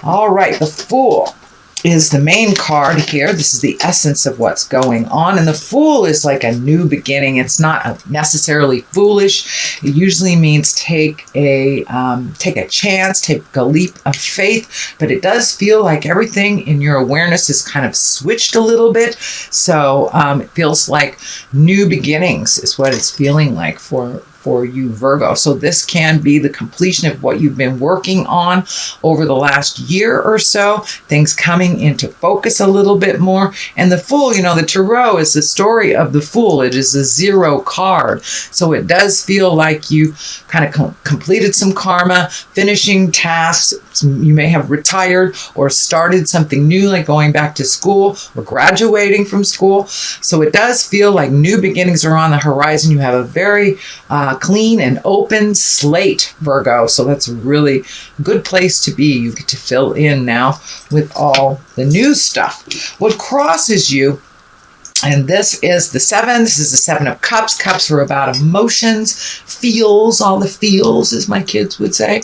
All right, the Fool is the main card here. This is the essence of what's going on. And the Fool is like a new beginning. It's not necessarily foolish. It usually means take a chance, take a leap of faith. But it does feel like everything in your awareness is kind of switched a little bit. So it feels like new beginnings is what it's feeling like for you, Virgo. So this can be the completion of what you've been working on over the last year or so, things coming into focus a little bit more. And the Fool, the Tarot is the story of the Fool. It is a 0 card. So it does feel like you kind of completed some karma, finishing tasks. You may have retired or started something new, like going back to school or graduating from school. So it does feel like new beginnings are on the horizon. You have a very clean and open slate, Virgo. So that's a really good place to be. You get to fill in now with all the new stuff. What crosses you, and this is the 7. This is the 7 of Cups. Cups are about emotions, feels, all the feels, as my kids would say.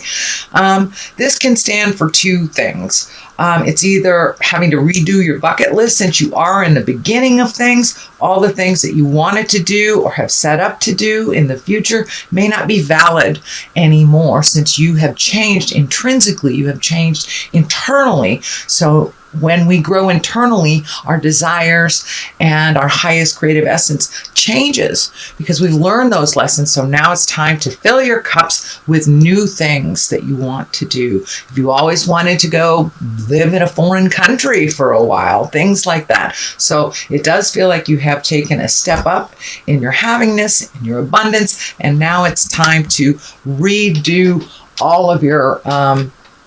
This can stand for 2 things. It's either having to redo your bucket list since you are in the beginning of things. All the things that you wanted to do or have set up to do in the future may not be valid anymore since you have changed intrinsically. You have changed internally. So when we grow internally, our desires and our highest creative essence changes because we've learned those lessons. So now it's time to fill your cups with new things that you want to do. If you always wanted to go live in a foreign country for a while, things like that. So it does feel like you have taken a step up in your havingness, in your abundance, and now it's time to redo all of your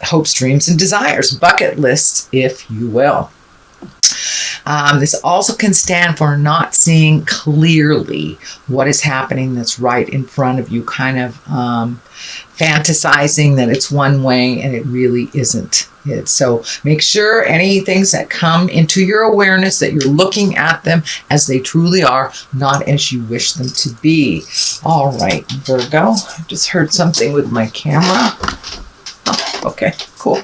hopes, dreams, and desires, bucket lists, if you will. This also can stand for not seeing clearly what is happening that's right in front of you, kind of fantasizing that it's one way and it really isn't it. So make sure any things that come into your awareness that you're looking at them as they truly are, not as you wish them to be. All right, Virgo, I just heard something with my camera. Okay, cool.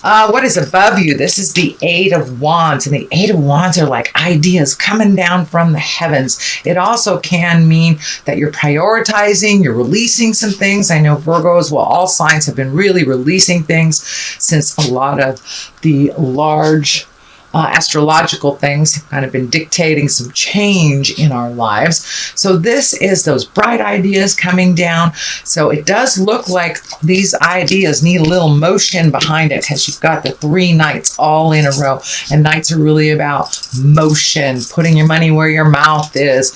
What is above you? This is the 8 of Wands, and the 8 of Wands are like ideas coming down from the heavens. It also can mean that you're prioritizing, you're releasing some things. I know Virgos, well, all signs have been really releasing things since a lot of the large astrological things have kind of been dictating some change in our lives. So this is those bright ideas coming down. So it does look like these ideas need a little motion behind it because you've got the 3 Knights all in a row. And Knights are really about motion, putting your money where your mouth is,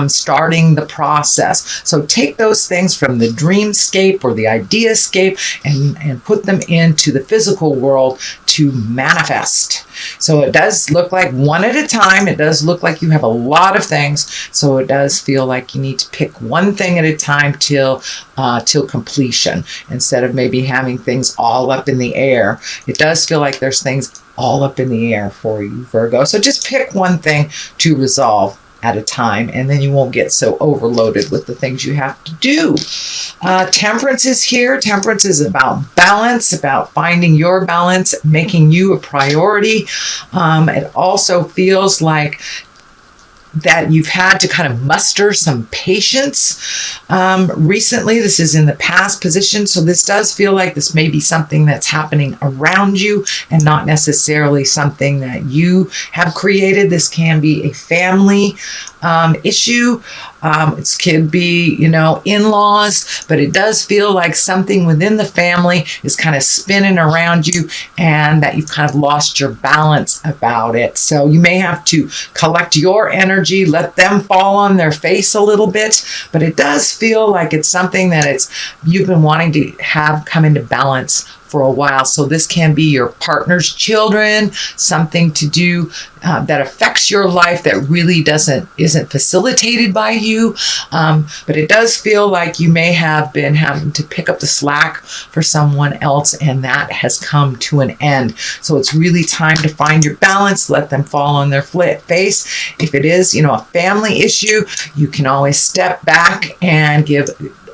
starting the process. So take those things from the dreamscape or the ideascape and put them into the physical world to manifest. So it does look like one at a time. It does look like you have a lot of things. So it does feel like you need to pick one thing at a time till completion instead of maybe having things all up in the air. It does feel like there's things all up in the air for you, Virgo. So just pick one thing to resolve at a time, and then you won't get so overloaded with the things you have to do. Temperance is here. Temperance is about balance, about finding your balance, making you a priority. It also feels like that you've had to kind of muster some patience recently. This is in the past position. So this does feel like this may be something that's happening around you and not necessarily something that you have created. This can be a family issue. It could be, in-laws, but it does feel like something within the family is kind of spinning around you and that you've kind of lost your balance about it. So you may have to collect your energy, let them fall on their face a little bit, but it does feel like it's something that you've been wanting to have come into balance for a while. So this can be your partner's children, something to do that affects your life that really isn't facilitated by you. But it does feel like you may have been having to pick up the slack for someone else, and that has come to an end. So it's really time to find your balance, let them fall on their face. If it is, a family issue, you can always step back and give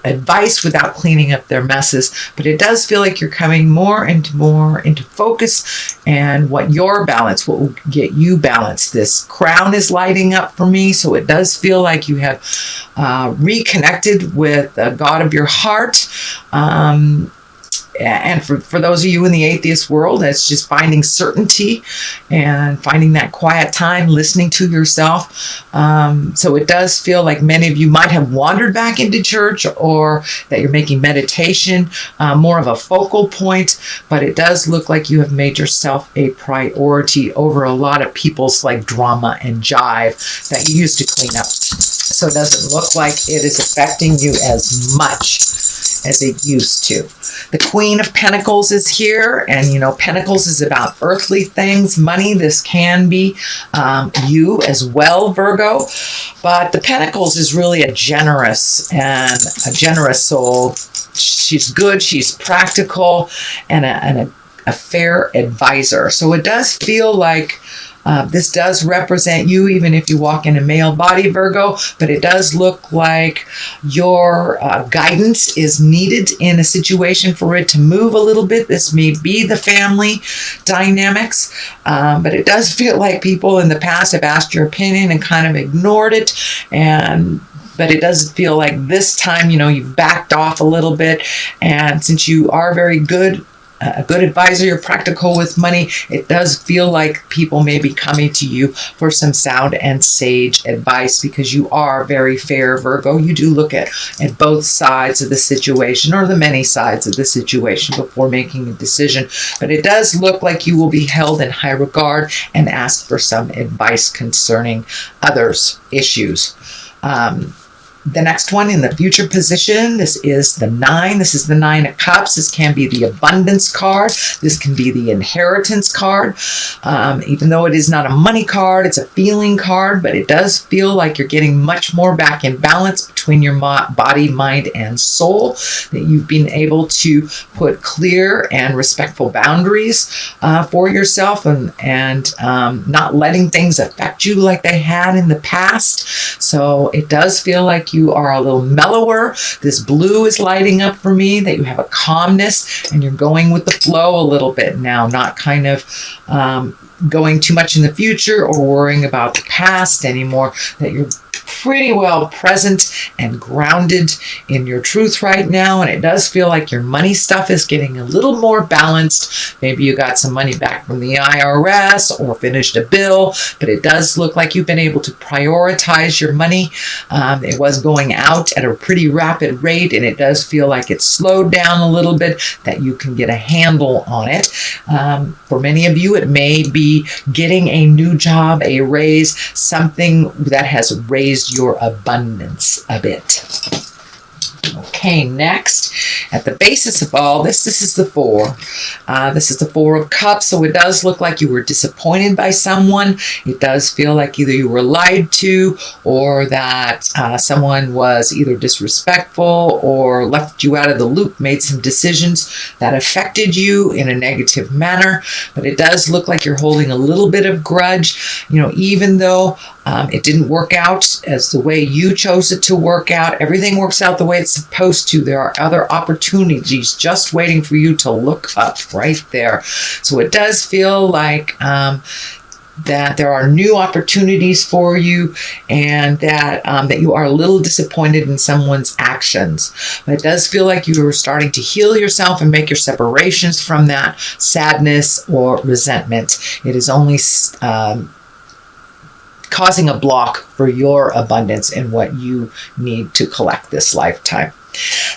advice without cleaning up their messes. But it does feel like you're coming more into focus, and what will get you balanced. This crown is lighting up for me, so it does feel like you have reconnected with the God of your heart. And for those of you in the atheist world, it's just finding certainty and finding that quiet time, listening to yourself. So it does feel like many of you might have wandered back into church, or that you're making meditation more of a focal point, but it does look like you have made yourself a priority over a lot of people's like drama and jive that you used to clean up. So it doesn't look like it is affecting you as much as it used to. The Queen of Pentacles is here, and Pentacles is about earthly things, money. This can be you as well, Virgo, but the Pentacles is really a generous soul. She's good, she's practical, and a fair advisor. So it does feel like this does represent you, even if you walk in a male body, Virgo, but it does look like your guidance is needed in a situation for it to move a little bit. This may be the family dynamics, but it does feel like people in the past have asked your opinion and kind of ignored it. But it does feel like this time, you've backed off a little bit. And since you are very good, a good advisor, you're practical with money, it does feel like people may be coming to you for some sound and sage advice, because you are very fair, Virgo. You do look at both sides of the situation, or the many sides of the situation, before making a decision. But it does look like you will be held in high regard and asked for some advice concerning others' issues. The next one in the future position, this is the 9. This is the 9 of Cups. This can be the abundance card. This can be the inheritance card. Even though it is not a money card, it's a feeling card, but it does feel like you're getting much more back in balance between your body, mind, and soul, that you've been able to put clear and respectful boundaries for yourself, and not letting things affect you like they had in the past. So it does feel like you are a little mellower. This blue is lighting up for me, that you have a calmness and you're going with the flow a little bit now, not kind of going too much in the future or worrying about the past anymore, that you're pretty well present and grounded in your truth right now. And it does feel like your money stuff is getting a little more balanced. Maybe you got some money back from the IRS or finished a bill, but it does look like you've been able to prioritize your money. It was going out at a pretty rapid rate, and it does feel like it's slowed down a little bit, that you can get a handle on it. For many of you, it may be getting a new job, a raise, something that has raised your abundance a bit. Okay, next, at the basis of all this, this is the 4. This is the 4 of Cups, so it does look like you were disappointed by someone. It does feel like either you were lied to, or that someone was either disrespectful or left you out of the loop, made some decisions that affected you in a negative manner. But it does look like you're holding a little bit of grudge, even though it didn't work out as the way you chose it to work out. Everything works out the way it's supposed to. There are other opportunities just waiting for you to look up right there. So it does feel like that there are new opportunities for you, and that you are a little disappointed in someone's actions. But it does feel like you are starting to heal yourself and make your separations from that sadness or resentment. It is only causing a block for your abundance and what you need to collect this lifetime.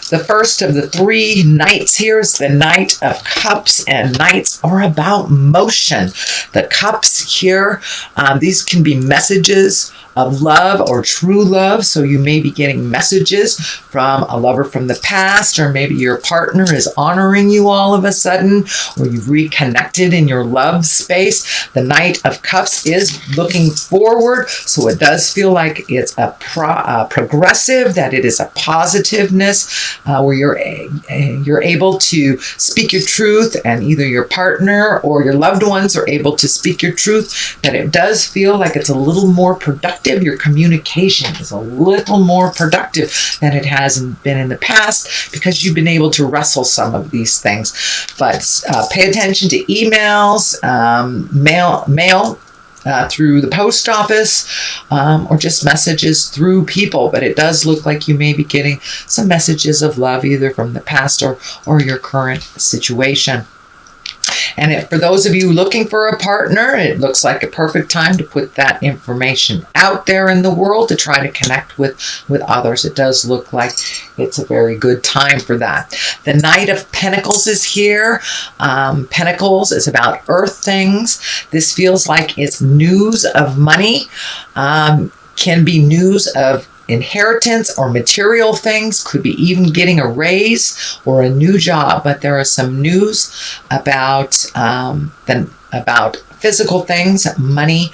The first of the 3 knights here is the Knight of Cups, and knights are about motion. The cups here, these can be messages of love or true love. So you may be getting messages from a lover from the past, or maybe your partner is honoring you all of a sudden, or you've reconnected in your love space. The Knight of Cups is looking forward, so it does feel like it's a progressive, that it is a positive assertiveness, where you're able to speak your truth, and either your partner or your loved ones are able to speak your truth, that it does feel like it's a little more productive. Your communication is a little more productive than it has been in the past, because you've been able to wrestle some of these things. But pay attention to emails, mail through the post office, or just messages through people. But it does look like you may be getting some messages of love, either from the past or your current situation. And for those of you looking for a partner, it looks like a perfect time to put that information out there in the world to try to connect with others. It does look like it's a very good time for that. The Knight of Pentacles is here. Pentacles is about earth things. This feels like it's news of money. Can be news of inheritance or material things, could be even getting a raise or a new job. But there is some news about physical things, money,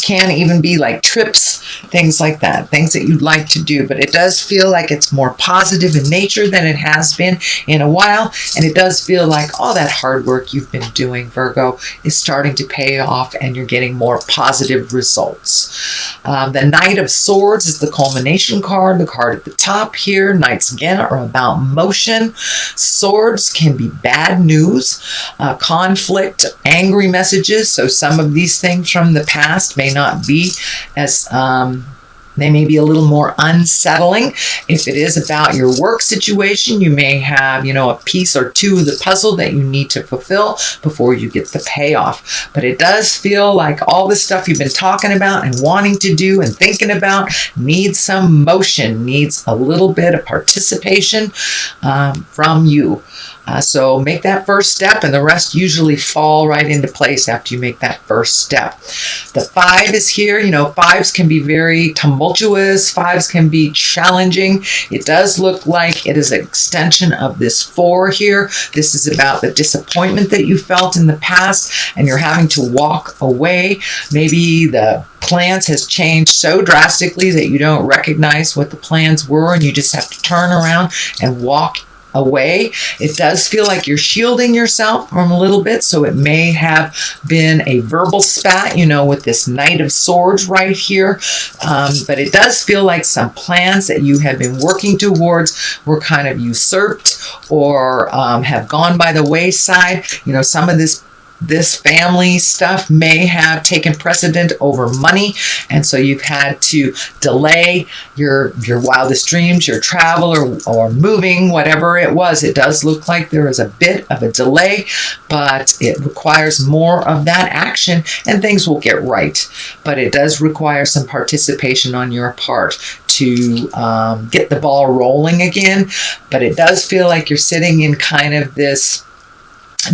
can even be like trips, things like that, things that you'd like to do. But it does feel like it's more positive in nature than it has been in a while. And it does feel like all that hard work you've been doing, Virgo, is starting to pay off, and you're getting more positive results. The Knight of Swords is the culmination card, the card at the top here. Knights, again, are about motion. Swords can be bad news, conflict, angry messages. So some of these things from the past may not be as they may be a little more unsettling. If it is about your work situation, you may have, a piece or two of the puzzle that you need to fulfill before you get the payoff. But it does feel like all the stuff you've been talking about and wanting to do and thinking about needs some motion, needs a little bit of participation from you. So make that first step, and the rest usually fall right into place after you make that first step. The 5 is here. Fives can be very tumultuous. Fives can be challenging. It does look like it is an extension of this 4 here. This is about the disappointment that you felt in the past, and you're having to walk away. Maybe the plans has changed so drastically that you don't recognize what the plans were, and you just have to turn around and walk away. It does feel like you're shielding yourself from a little bit, so it may have been a verbal spat, with this Knight of Swords right here. But it does feel like some plans that you had been working towards were kind of usurped or have gone by the wayside. Some of this family stuff may have taken precedent over money, and so you've had to delay your wildest dreams, your travel, or moving, whatever it was. It does look like there is a bit of a delay, but it requires more of that action, and things will get right. But it does require some participation on your part to get the ball rolling again. But it does feel like you're sitting in kind of this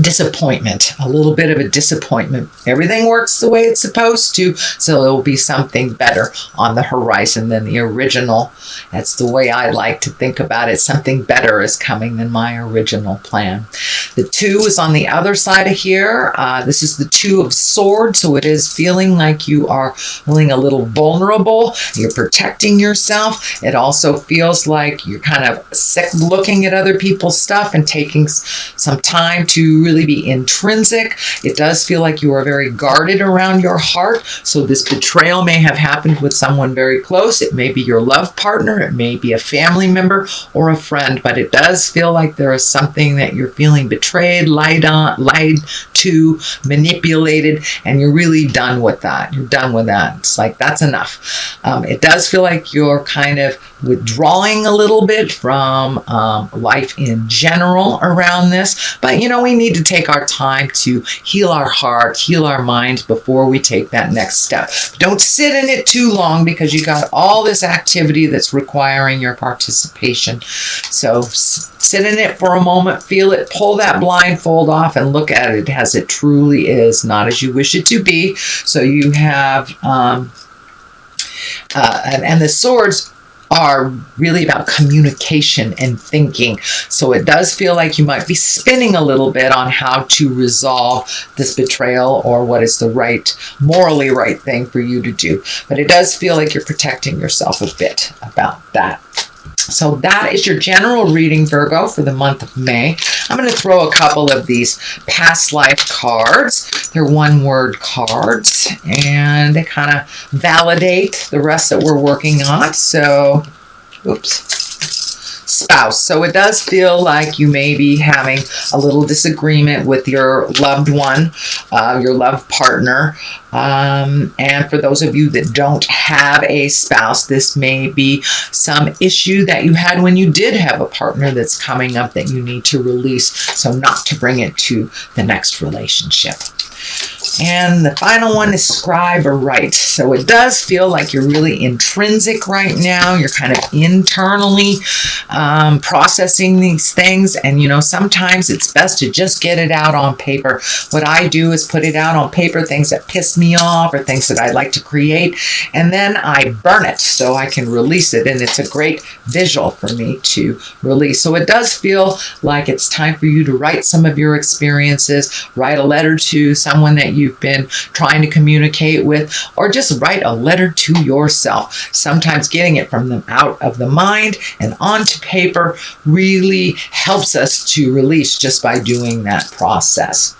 disappointment, a little bit of a disappointment. Everything works the way it's supposed to, so there will be something better on the horizon than the original. That's the way I like to think about it. Something better is coming than my original plan. The 2 is on the other side of here. This is the 2 of Swords, so it is feeling like you are feeling a little vulnerable. You're protecting yourself. It also feels like you're kind of sick looking at other people's stuff and taking some time to really be intrinsic. It does feel like you are very guarded around your heart. So this betrayal may have happened with someone very close. It may be your love partner. It may be a family member or a friend. But it does feel like there is something that you're feeling betrayed, lied to, manipulated, and you're really done with that. You're done with that. It's like, that's enough. It does feel like you're kind of withdrawing a little bit from life in general around this. But, we need to take our time to heal our heart, heal our mind before we take that next step. Don't sit in it too long, because you got all this activity that's requiring your participation. So sit in it for a moment, feel it, pull that blindfold off, and look at it as it truly is, not as you wish it to be. So you have, and the Swords are really about communication and thinking. So it does feel like you might be spinning a little bit on how to resolve this betrayal, or what is the morally right thing for you to do. But it does feel like you're protecting yourself a bit about that. So that is your general reading, Virgo, for the month of May. I'm going to throw a couple of these past life cards. They're one-word cards, and they kind of validate the rest that we're working on. So, oops. Spouse. So it does feel like you may be having a little disagreement with your loved one, your love partner. And for those of you that don't have a spouse, this may be some issue that you had when you did have a partner that's coming up that you need to release, so not to bring it to the next relationship. And the final one is scribe or write. So it does feel like you're really intrinsic right now. You're kind of internally processing these things. And, you know, sometimes it's best to just get it out on paper. What I do is put it out on paper, things that piss me off or things that I like to create. And then I burn it so I can release it. And it's a great visual for me to release. So it does feel like it's time for you to write some of your experiences, write a letter to someone that you've been trying to communicate with, or just write a letter to yourself. Sometimes getting it from them out of the mind and onto paper really helps us to release just by doing that process.